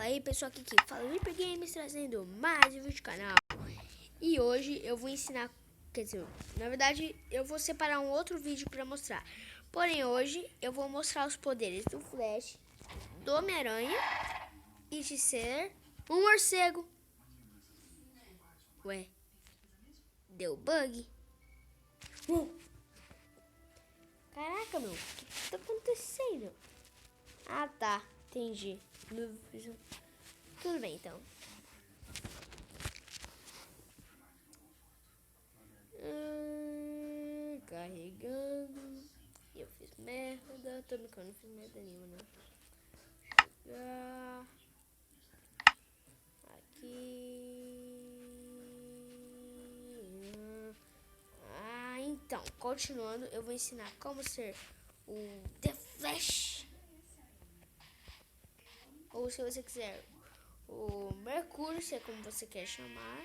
aí pessoal, aqui que fala Hyper Games, trazendo mais um vídeo do canal. E hoje eu vou ensinar, quer dizer, na verdade eu vou separar um outro vídeo para mostrar. Porém hoje eu vou mostrar os poderes do Flash, do Homem-Aranha e de ser um morcego. Ué, deu bug? Caraca, meu, o que tá acontecendo? Ah, tá, entendi. Tudo bem, então. Carregando. Eu fiz merda. Tô brincando, não fiz merda nenhuma, não. Jogar. Aqui. Então, continuando, eu vou ensinar como ser o The Flash. Ou se você quiser, o Mercúrio, se é como você quer chamar.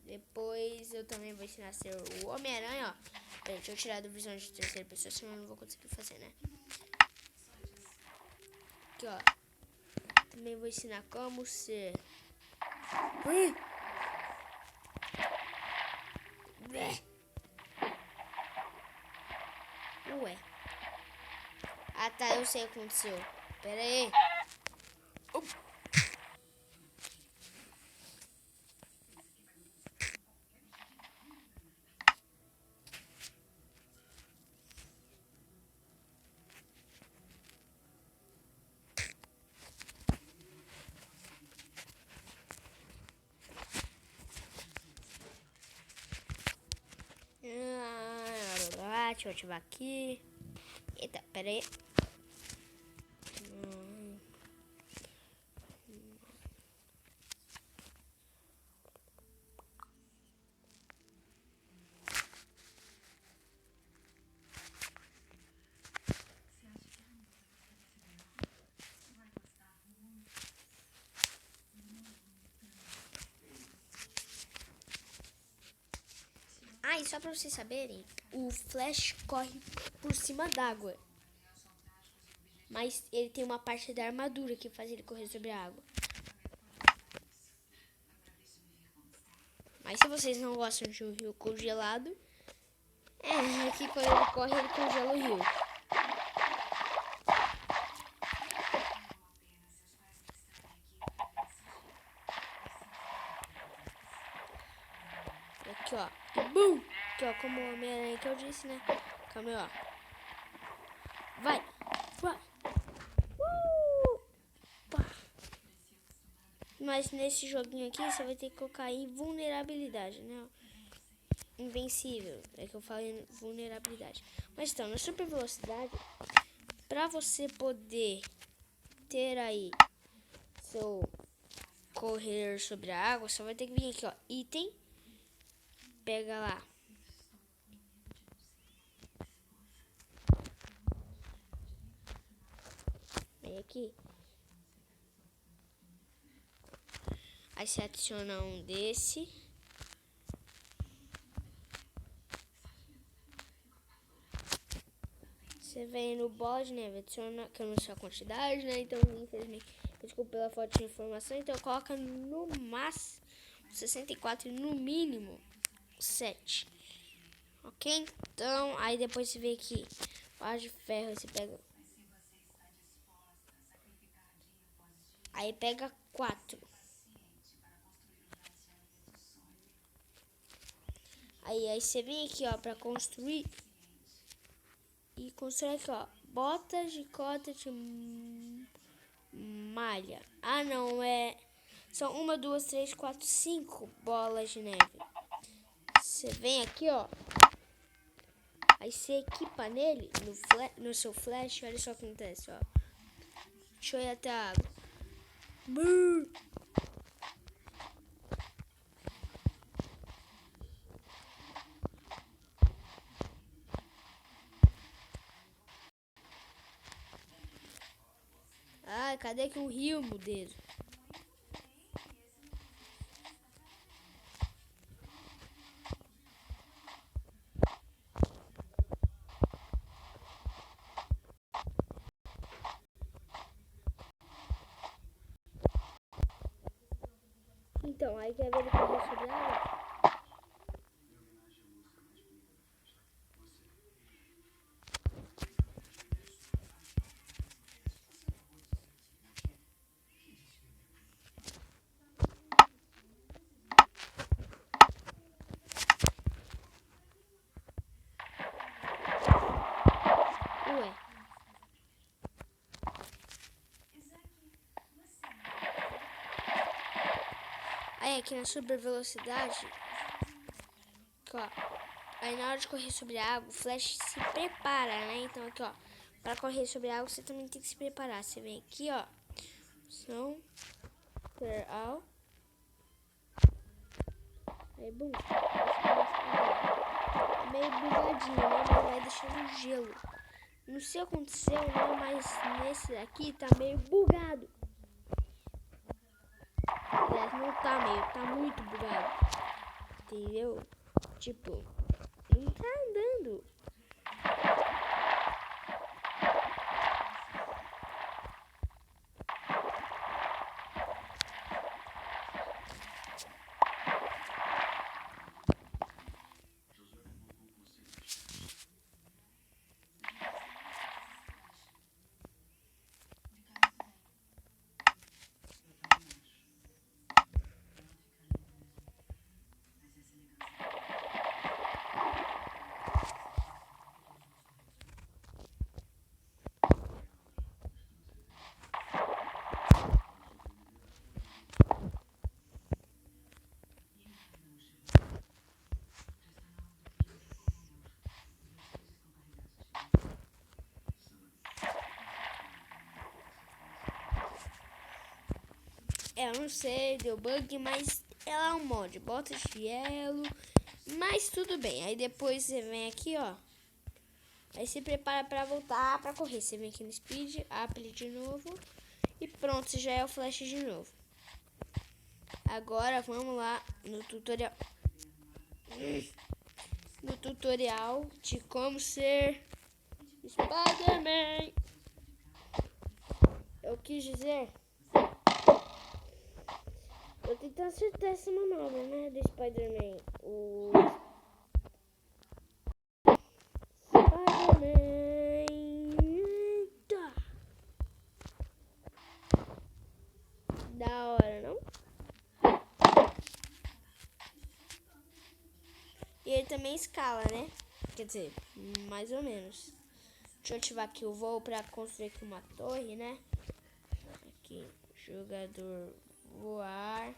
Depois eu também vou ensinar a ser o Homem-Aranha, ó. Peraí, deixa eu tirar do visão de terceira pessoa, senão eu não vou conseguir fazer, né? Aqui, ó. Também vou ensinar como ser... Ué. Ah, tá, eu sei o que aconteceu. Pera aí. Deixa eu ativar aqui. Eita, pera aí. Ah, e só pra vocês saberem, o Flash corre por cima d'água. Mas ele tem uma parte da armadura que faz ele correr sobre a água. Mas se vocês não gostam de um rio congelado, é que quando ele corre, ele congela o rio. Aqui, ó. Bum! Aqui, ó, como o Homem-Aranha que eu disse, né? Calma aí, ó. Vai! Vai! Pá. Mas nesse joguinho aqui, você vai ter que colocar invulnerabilidade, né? Invencível. É que eu falo em vulnerabilidade. Mas então, na super velocidade, pra você poder ter aí seu correr sobre a água, você vai ter que vir aqui, ó. Item. Pega lá. Vem aqui. Aí você adiciona um desse. Você vem no bola de neve, adiciona, que eu não sei a quantidade, né? Então, infelizmente, desculpa pela falta de informação. Então, coloca no máximo 64 e no mínimo 7. Ok? Então, aí depois você vem aqui, barra de ferro, você pega. Aí pega 4. Aí você vem aqui, ó, pra construir. E constrói aqui, ó, botas de cota de malha. Ah, não, são 1, 2, 3, 4, 5 bolas de neve. Você vem aqui, ó. Aí você equipa nele, no seu flash, olha só o que acontece, ó. Deixa eu ir até a água. Ah, cadê que o rio, meu Deus? Então, aí quer ver ele correr sobre a água? Ué. Aí aqui na super velocidade, ó, aí na hora de correr sobre a água, o Flash se prepara, né? Então aqui, ó, para correr sobre a água você também tem que se preparar. Você vem aqui, ó, são clear all, aí bum, é meio bugadinho, né? Mas vai deixando gelo. Não sei o que aconteceu, né? Mas nesse daqui tá meio bugado. Aliás, não tá meio, tá muito bugado. Entendeu? Tipo, não tá andando. Eu não sei, deu bug, mas ela é um mod. Bota gelo, mas tudo bem. Aí depois você vem aqui, ó. Aí se prepara pra voltar pra correr. Você vem aqui no speed, apply de novo. E pronto, você já é o Flash de novo. Agora vamos lá no tutorial. No tutorial de como ser Spider-Man. Eu quis dizer... Eu tentando acertar essa manobra, né, do Spider-Man. O Spider-Man. Eita. Da hora, não? E ele também escala, né? Quer dizer, mais ou menos. Deixa eu ativar aqui o voo pra construir aqui uma torre, né? Aqui, jogador voar.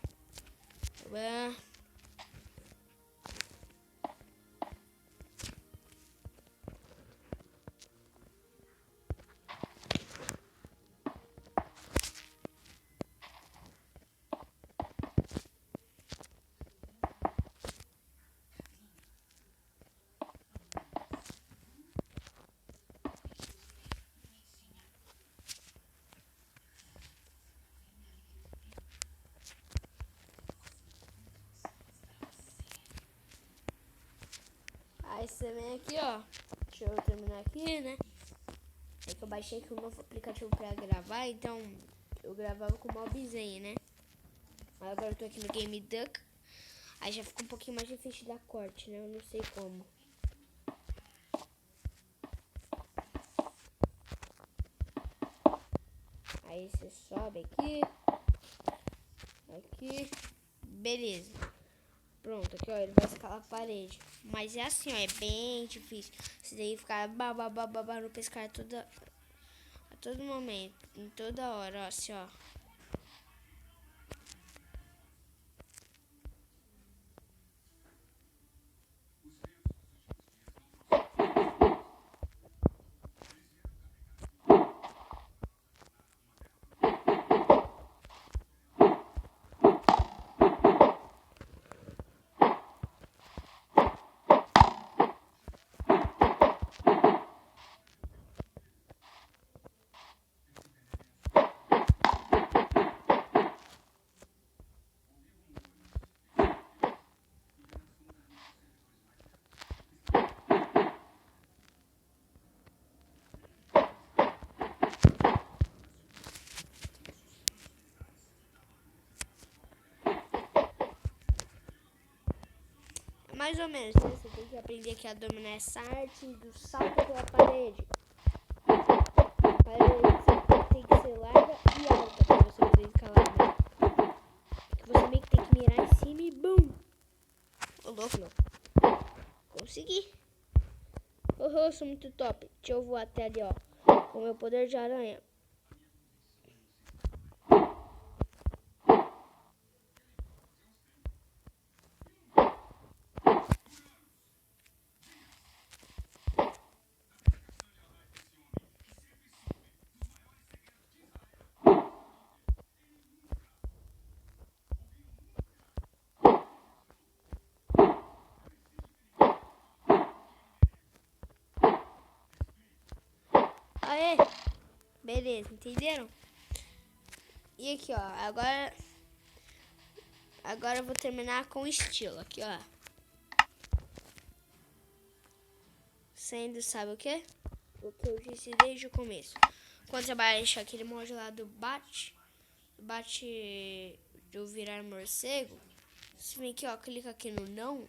Aí você vem aqui, ó. Deixa eu terminar aqui, né? É que eu baixei aqui um novo aplicativo pra gravar, então eu gravava com o Mobzen, né? Mas agora eu tô aqui no Game Duck. Aí já fica um pouquinho mais difícil dar corte, né? Eu não sei como. Aí você sobe aqui. Aqui. Beleza. Pronto, aqui ó, ele vai escalar a parede. Mas é assim, ó, é bem difícil. Você tem que ficar babá no pescar a todo momento, em toda hora, ó, assim, ó. mais ou menos, né? Você tem que aprender aqui a dominar essa arte do salto pela parede. A parede tem que ser larga e alta pra você poder escalar, né? Porque você meio que tem que mirar em cima e bum! Ô louco, meu. Consegui. Oh, sou muito top. Deixa eu voar até ali, ó. Com o meu poder de aranha. Aê! Beleza, entenderam? E aqui, ó. Agora eu vou terminar com estilo. Aqui, ó. Sendo, sabe o quê? O que eu disse desde o começo. Quando você baixa aquele mod lá do bate do virar morcego, você vem aqui, ó, clica aqui no não.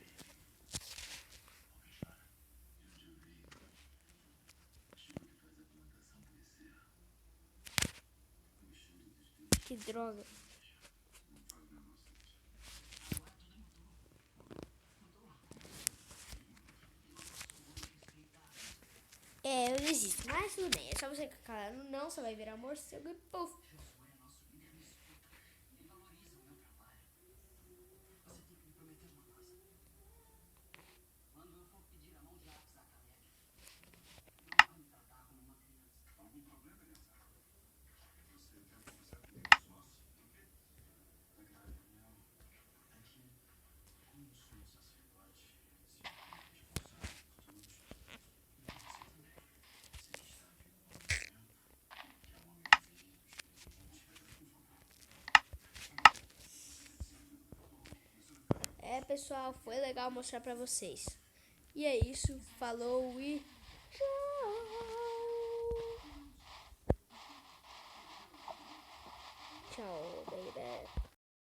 Que droga. É, eu desisto, mas tudo bem. É só você clicar no não, você vai virar morcego e puf. É, pessoal, foi legal mostrar pra vocês. E é isso, falou e tchau. Tchau, baby.